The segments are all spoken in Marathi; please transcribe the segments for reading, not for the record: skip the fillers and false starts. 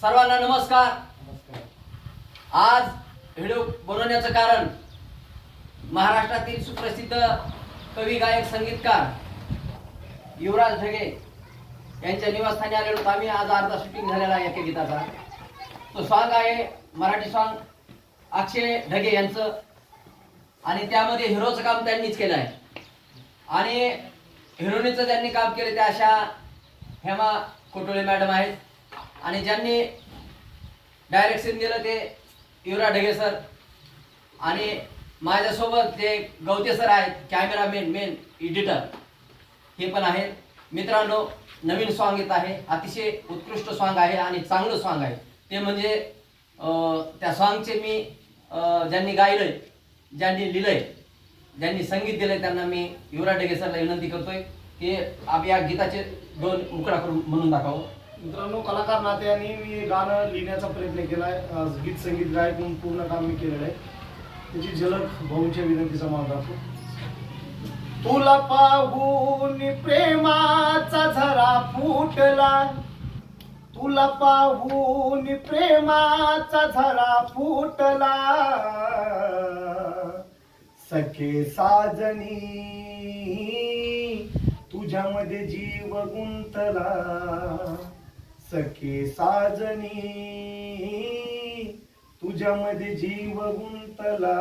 सर्वांना नमस्कार। आज व्हिडिओ बनवण्याचं कारण महाराष्ट्रातील सुप्रसिद्ध कवी गायक संगीतकार युवराज ढगे यांच्या निवासस्थानी आलेलो होतो आम्ही। आज अर्धा शूटिंग झालेला आहे एका गीताचा। तो सॉन्ग आहे मराठी सॉन्ग अक्षय ढगे यांचं आणि त्यामध्ये हिरोचं काम त्यांनीच केलं आहे आणि हिरोईनचं त्यांनी काम केलं त्या अशा हेमा कोटोळे मॅडम आहेत आणि ज्यांनी डायरेक्शन दिलं ते युवराज ढगे सर आणि माझ्यासोबत ते गवते सर आहेत, कॅमेरामॅन मेन एडिटर हे पण आहेत। मित्रांनो, नवीन सॉन्ग येत आहे, अतिशय उत्कृष्ट सॉन्ग आहे आणि चांगलं सॉन्ग आहे। ते म्हणजे त्या सॉन्गचे मी ज्यांनी गायलंय, ज्यांनी लिहिलंय, ज्यांनी संगीत दिलंय त्यांना मी युवराज ढगे सरला विनंती करतोय की आप या गीताचे दोन मुकडा करून म्हणून दाखवावं। मित्रांनो, कलाकार नात्याने मी गाणं लिहिण्याचा प्रयत्न केला आहे। गीत संगीत गायक म्हणून पूर्ण काम मी केलेलं आहे। त्याची झलक भाऊंच्या विनंतीचा मान राखतो। तुला पाहून प्रेमाचा झरा फुटला, तुला पाहून प्रेमाचा झरा फुटला, सखे साजनी तुझ्यामध्ये जीव गुंतला, सखे साजनी तुझ्यामध्ये जीव गुंतला।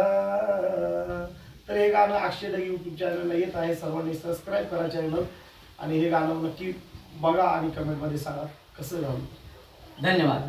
तर हे गाणं अक्षय ढगे यूट्यूब चॅनलला येत आहे, सर्वांनी सबस्क्राईब करा चॅनल आणि हे गाणं नक्की बघा आणि कमेंटमध्ये सांगा कसं झालं। धन्यवाद।